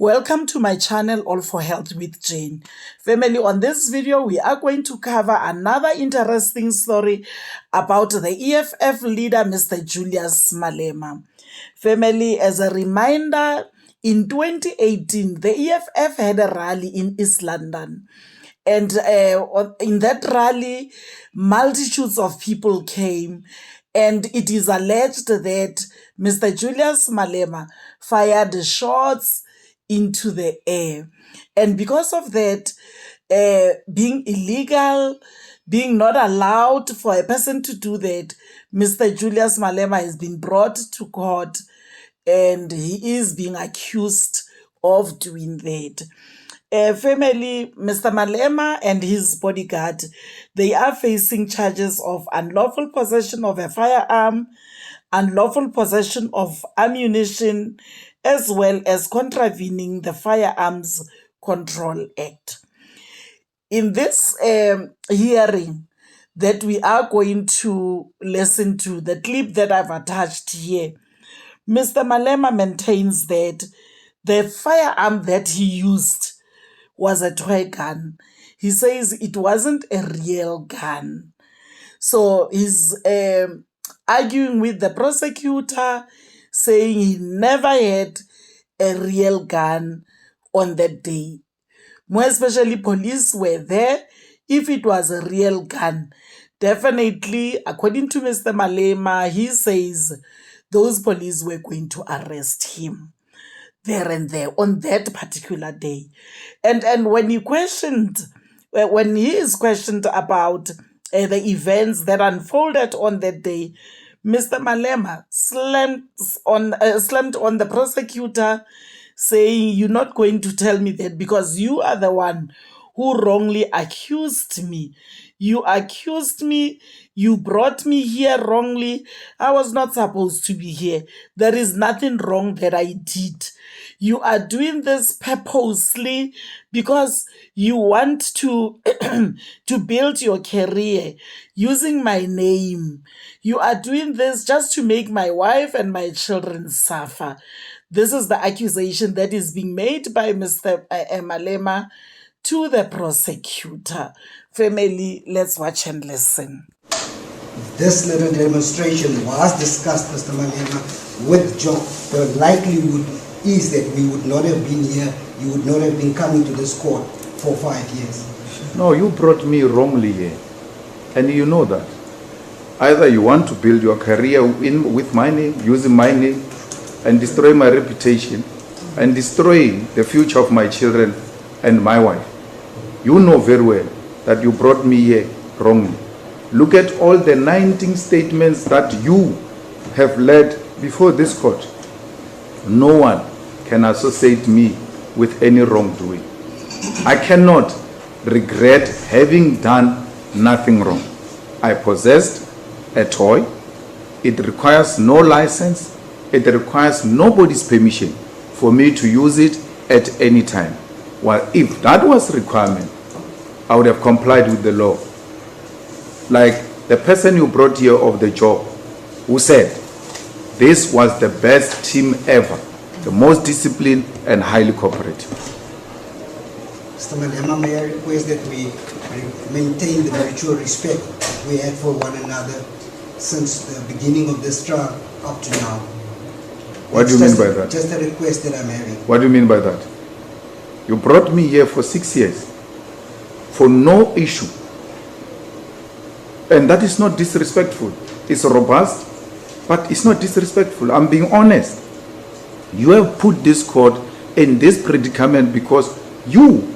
Welcome to my channel, All for Health with Jane. Family, on this video, we are going to cover another interesting story about the EFF leader, Mr. Julius Malema. Family, as a reminder, in 2018, the EFF had a rally in East London. And in that rally, multitudes of people came, and it is alleged that Mr. Julius Malema fired shots into the air. And because of that, being illegal, being not allowed for a person to do that, Mr. Julius Malema has been brought to court and he is being accused of doing that. Family, Mr. Malema and his bodyguard, they are facing charges of unlawful possession of a firearm, unlawful possession of ammunition, as well as contravening the Firearms Control Act. In this hearing that we are going to listen to, the clip that I've attached here, Mr. Malema maintains that the firearm that he used was a toy gun. He says it wasn't a real gun. So he's arguing with the prosecutor, saying he never had a real gun on that day. More especially, police were there. If it was a real gun, definitely, according to Mr. Malema, he says those police were going to arrest him there and there on that particular day. And when he is questioned about the events that unfolded on that day, Mr. Malema slammed on the prosecutor, saying, "You're not going to tell me that because you are the one who wrongly accused me. You accused me. You brought me here wrongly. I was not supposed to be here. There is nothing wrong that I did. You are doing this purposely because you want to to build your career using my name. You are doing this just to make my wife and my children suffer." This is the accusation that is being made by Mr. Malema to the prosecutor. Family, let's watch and listen. This little demonstration was discussed, Mr. Malema, with Joe. The likelihood is that we would not have been here, you would not have been coming to this court for 5 years. No, you brought me wrongly here, and you know that. Either you want to build your career with my name, using my name, and destroy my reputation, and destroy the future of my children and my wife. You know very well that you brought me here wrongly. Look at all the 19 statements that you have led before this court. No one can associate me with any wrongdoing. I cannot regret having done nothing wrong. I possessed a toy. It requires no license. It requires nobody's permission for me to use it at any time. Well, if that was a requirement, I would have complied with the law. Like the person you brought here of the job, who said this was the best team ever, the most disciplined and highly cooperative. Mr. Malema, may I request that we maintain the mutual respect we had for one another since the beginning of this trial up to now. What do you mean by that? Just a request that I'm having. What do you mean by that? You brought me here for 6 years for no issue. And that is not disrespectful. It's robust, but it's not disrespectful. I'm being honest. You have put this court in this predicament because you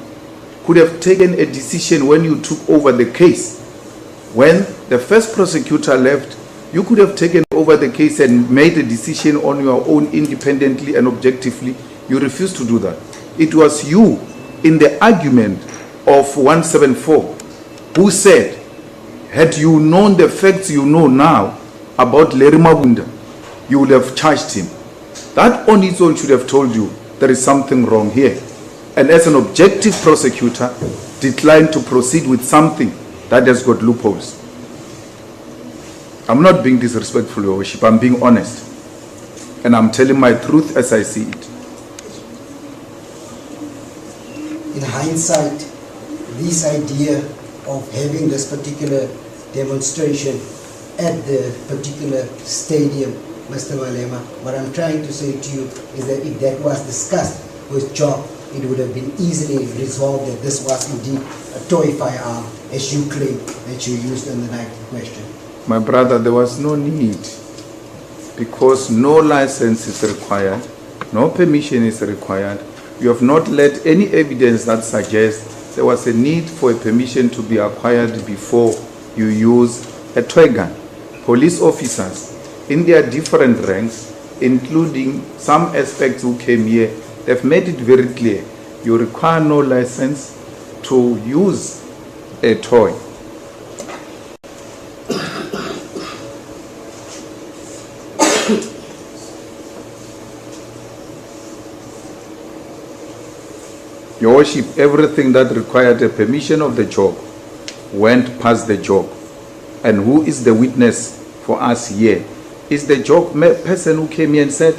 could have taken a decision when you took over the case. When the first prosecutor left, you could have taken over the case and made a decision on your own independently and objectively. You refused to do that. It was you in the argument of 174 who said, had you known the facts you know now about Larry Mabunda, you would have charged him. That on its own should have told you there is something wrong here. And as an objective prosecutor, declined to proceed with something that has got loopholes. I'm not being disrespectful, Your Worship. I'm being honest. And I'm telling my truth as I see it. in hindsight, this idea of having this particular demonstration at the particular stadium, Mr. Malema, what I'm trying to say to you is that if that was discussed with Jock, it would have been easily resolved that this was indeed a toy firearm, as you claim that you used on the night in question. My brother, there was no need, because no license is required, no permission is required. You have not led any evidence that suggests there was a need for a permission to be acquired before you use a toy gun. Police officers in their different ranks, including some aspects who came here, they've made it very clear you require no license to use a toy. Your Worship, everything that required a permission of the job went past the job. And who is the witness for us here? Is the job person who came here and said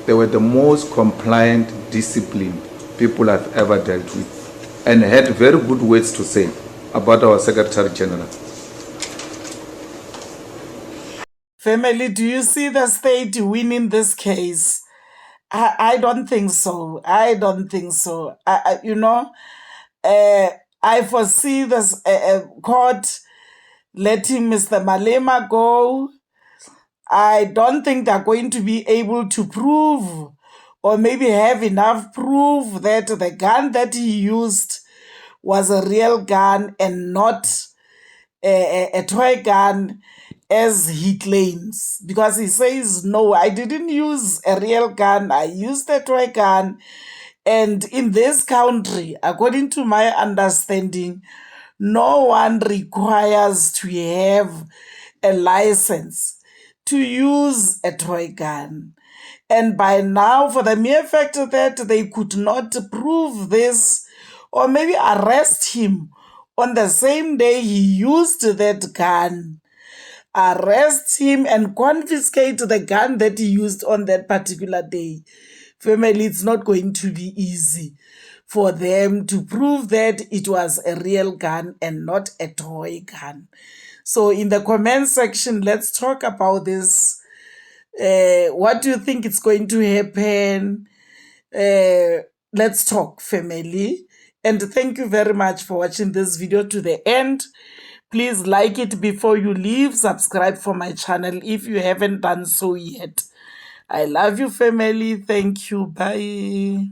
they were the most compliant, disciplined people I've ever dealt with, and had very good words to say about our Secretary General. Family, do you see the state winning this case? I don't think so. I don't think so. I foresee this court letting Mr. Malema go. I don't think they're going to be able to prove or maybe have enough proof that the gun that he used was a real gun and not a toy gun as he claims, because he says, no, I didn't use a real gun, I used a toy gun. And in this country, according to my understanding, no one requires to have a license to use a toy gun. And by now, for the mere fact that they could not prove this or maybe arrest him on the same day he used that gun, arrest him and confiscate the gun that he used on that particular day. Family, it's not going to be easy for them to prove that it was a real gun and not a toy gun. So in the comment section, let's talk about this. What do you think is going to happen? Let's talk, family. And thank you very much for watching this video to the end. Please like it before you leave. Subscribe for my channel if you haven't done so yet. I love you, family. Thank you. Bye.